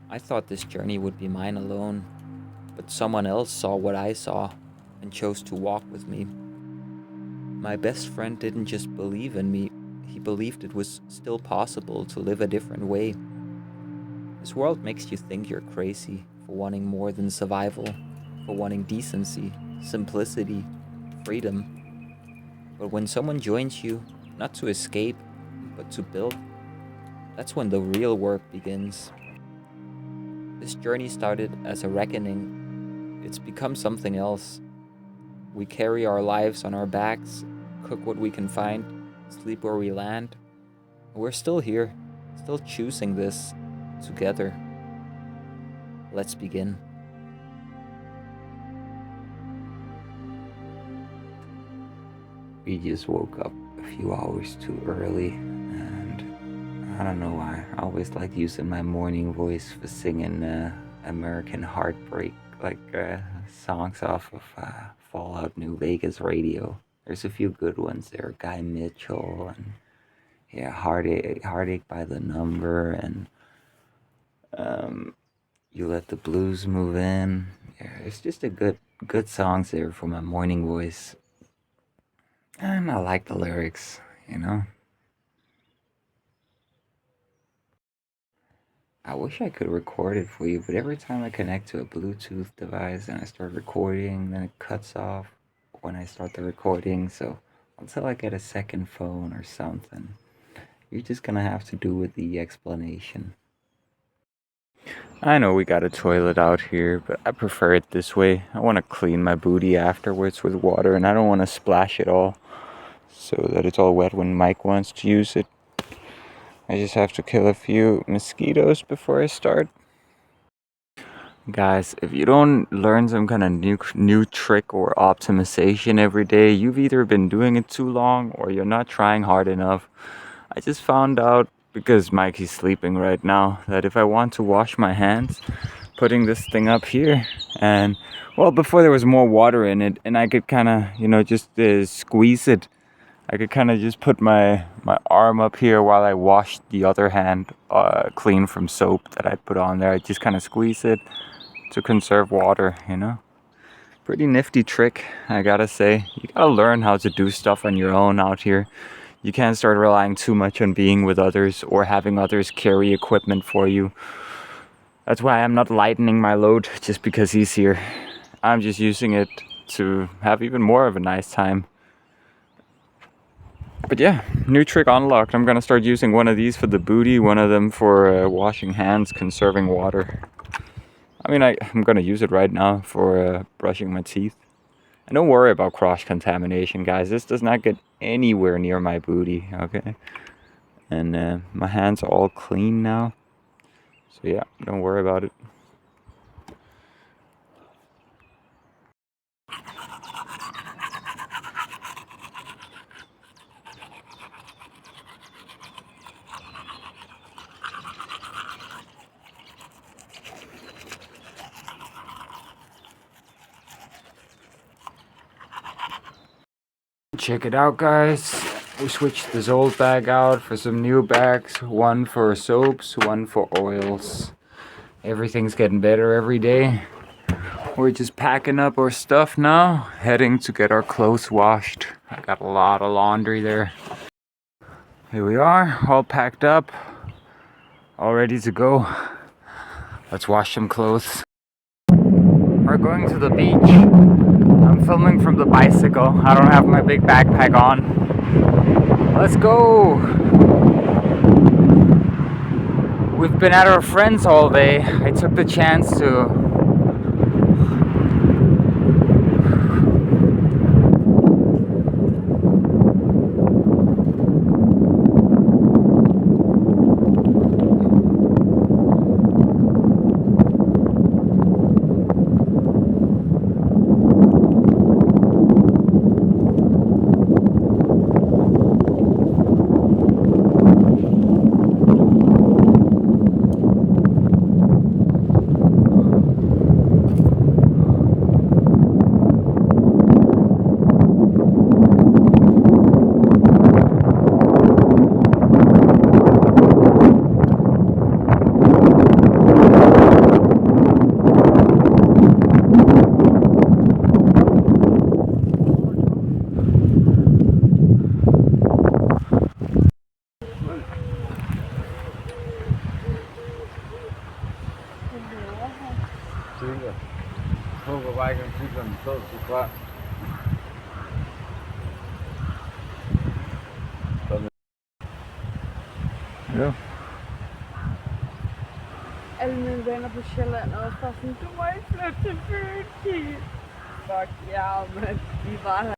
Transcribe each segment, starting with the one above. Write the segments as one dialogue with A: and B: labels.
A: I thought this journey would be mine alone, but someone else saw what I saw and chose to walk with me. My best friend didn't just believe in me, he believed it was still possible to live a different way. This world makes you think you're crazy for wanting more than survival, for wanting decency, simplicity, freedom. But when someone joins you, not to escape, but to build, that's when the real work begins. This journey started as a reckoning. It's become something else. We carry our lives on our backs, cook what we can find, sleep where we land. We're still here, still choosing this together. Let's begin. We just woke up a few hours too early, and I don't know why. I always like using my morning voice for singing American Heartbreak, like songs off of Fallout New Vegas radio. There's a few good ones there, Guy Mitchell, and yeah, Heartache by the Number, and You Let the Blues Move In. Yeah, it's just a good songs there for my morning voice. And I like the lyrics, you know. I wish I could record it for you, but every time I connect to a Bluetooth device and I start recording, then it cuts off when I start the recording. So until I get a second phone or something, you're just gonna have to do with the explanation. I know we got a toilet out here, but I prefer it this way. I want to clean my booty afterwards with water, and I don't want to splash it all so that it's all wet when Mike wants to use it. I just have to kill a few mosquitoes before I start. Guys, if you don't learn some kind of new trick or optimization every day, you've either been doing it too long or you're not trying hard enough. I just found out, because Mikey's sleeping right now, that if I want to wash my hands, putting this thing up here, and well, before there was more water in it, and I could kind of, just squeeze it. I could kind of just put my arm up here while I washed the other hand clean from soap that I put on there. I just kind of squeeze it to conserve water, Pretty nifty trick, I gotta say. You gotta learn how to do stuff on your own out here. You can't start relying too much on being with others or having others carry equipment for you. That's why I'm not lightening my load just because he's here. I'm just using it to have even more of a nice time. But yeah, new trick unlocked. I'm gonna start using one of these for the booty, one of them for washing hands, conserving water. I mean, I'm gonna use it right now for brushing my teeth. And don't worry about cross-contamination, guys. This does not get anywhere near my booty, okay? And my hands are all clean now. So yeah, don't worry about it. Check it out, guys. We switched this old bag out for some new bags. One for soaps, one for oils. Everything's getting better every day. We're just packing up our stuff now, heading to get our clothes washed. I got a lot of laundry there. Here we are, all packed up, all ready to go. Let's wash some clothes. We're going to the beach. I'm filming from the bicycle. I don't have my big backpack on. Let's go! We've been at our friends all day. I took the chance to
B: tænker. Jeg håber bare ikke, at cyklerne står til fra.
A: Ja.
C: Alle mine venner på Sjælland er også bare sådan, du må ikke flytte til Fyn, Kim. Fuck ja, man. Vi var her.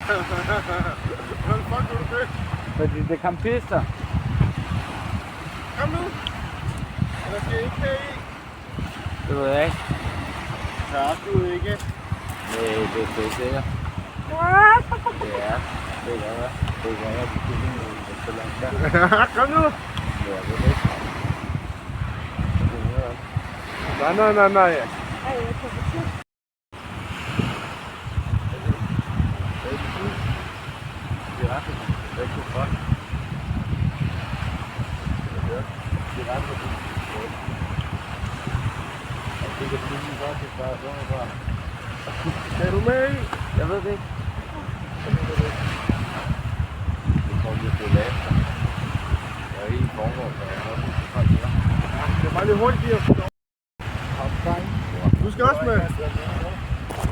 B: Hvad fuck er du det?
A: Fordi det er campister.
B: Kom nu! Eller skal I ikke have i?
A: Det ved jeg ikke.
B: Tør du ikke?
A: Nej, det er ikke sikkert.
C: What?
A: Ja, det gør jeg. Det gør jeg. Det er så langt der.
B: Kom nu!
A: Ja, jeg ved ikke.
B: Nej.
C: Ej, jeg kan fortælle.
B: Er du med i?
A: Jeg ved det ikke.
B: Det kommer lidt til efter. Jeg er helt formål, så jeg har også det er bare lidt hurtigt, Giver. Du skal også med.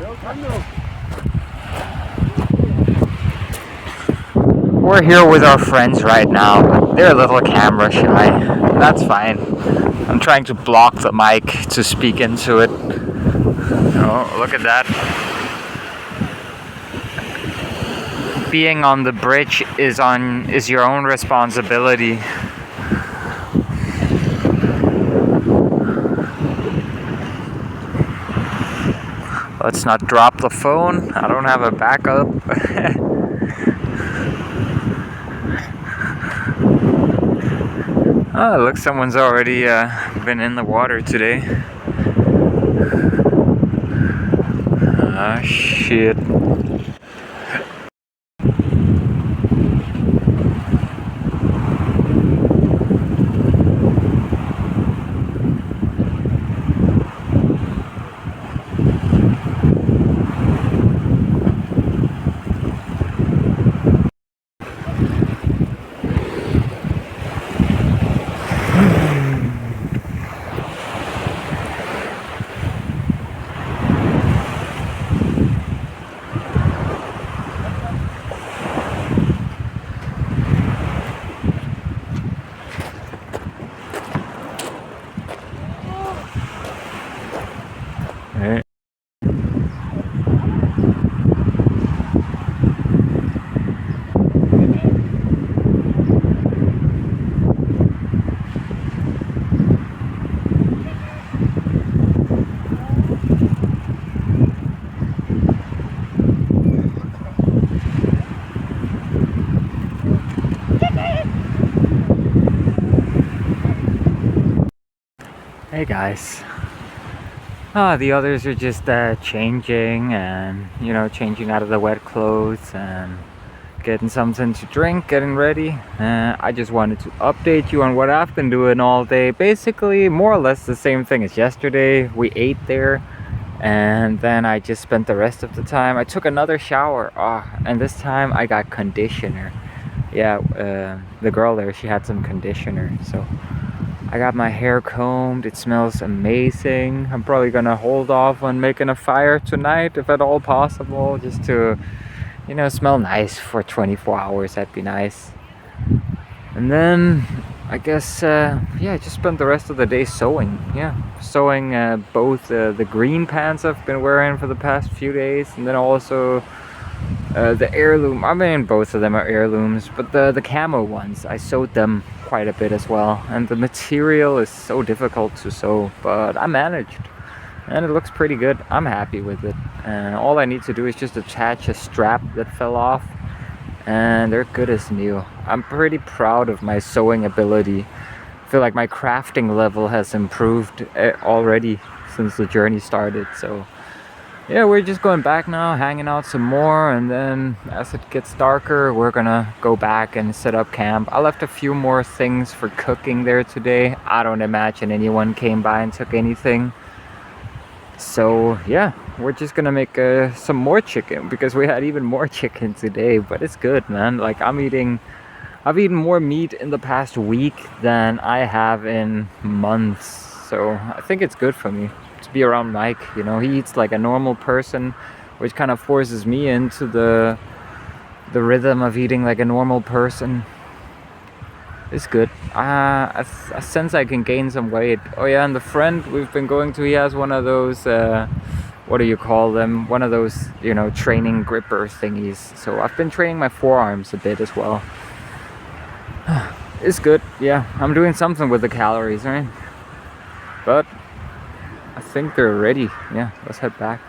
B: Jo, kom nu.
A: We're here with our friends right now, but they're a little camera shy. That's fine. I'm trying to block the mic to speak into it. Oh, look at that. Being on the bridge is your own responsibility. Let's not drop the phone. I don't have a backup. Oh, look, someone's already been in the water today. Ah, shit. Hey. Hey guys. The others are just changing and, changing out of the wet clothes and getting something to drink, getting ready. I just wanted to update you on what I've been doing all day. Basically, more or less the same thing as yesterday. We ate there and then I just spent the rest of the time. I took another shower, and this time I got conditioner. Yeah, the girl there, she had some conditioner, so I got my hair combed. It smells amazing. I'm probably gonna hold off on making a fire tonight if at all possible, just to, smell nice for 24 hours. That'd be nice. And then I guess, just spend the rest of the day sewing. Yeah, sewing both the green pants I've been wearing for the past few days, and then also the heirloom. I mean, both of them are heirlooms, but the camo ones, I sewed them quite a bit as well, and the material is so difficult to sew, but I managed and it looks pretty good. I'm happy with it, and all I need to do is just attach a strap that fell off and they're good as new. I'm pretty proud of my sewing ability. I feel like my crafting level has improved already since the journey started, so yeah, we're just going back now, hanging out some more, and then as it gets darker, we're gonna go back and set up camp. I left a few more things for cooking there today. I don't imagine anyone came by and took anything. So yeah, we're just gonna make some more chicken, because we had even more chicken today, but it's good, man. Like, I've eaten more meat in the past week than I have in months. So I think it's good for me to be around Mike. You know, he eats like a normal person, which kind of forces me into the rhythm of eating like a normal person. It's good. I sense I can gain some weight. Oh yeah, and the friend we've been going to, he has one of those, what do you call them? One of those, you know, training gripper thingies. So I've been training my forearms a bit as well. It's good. Yeah, I'm doing something with the calories, right? But I think they're ready. Yeah, let's head back.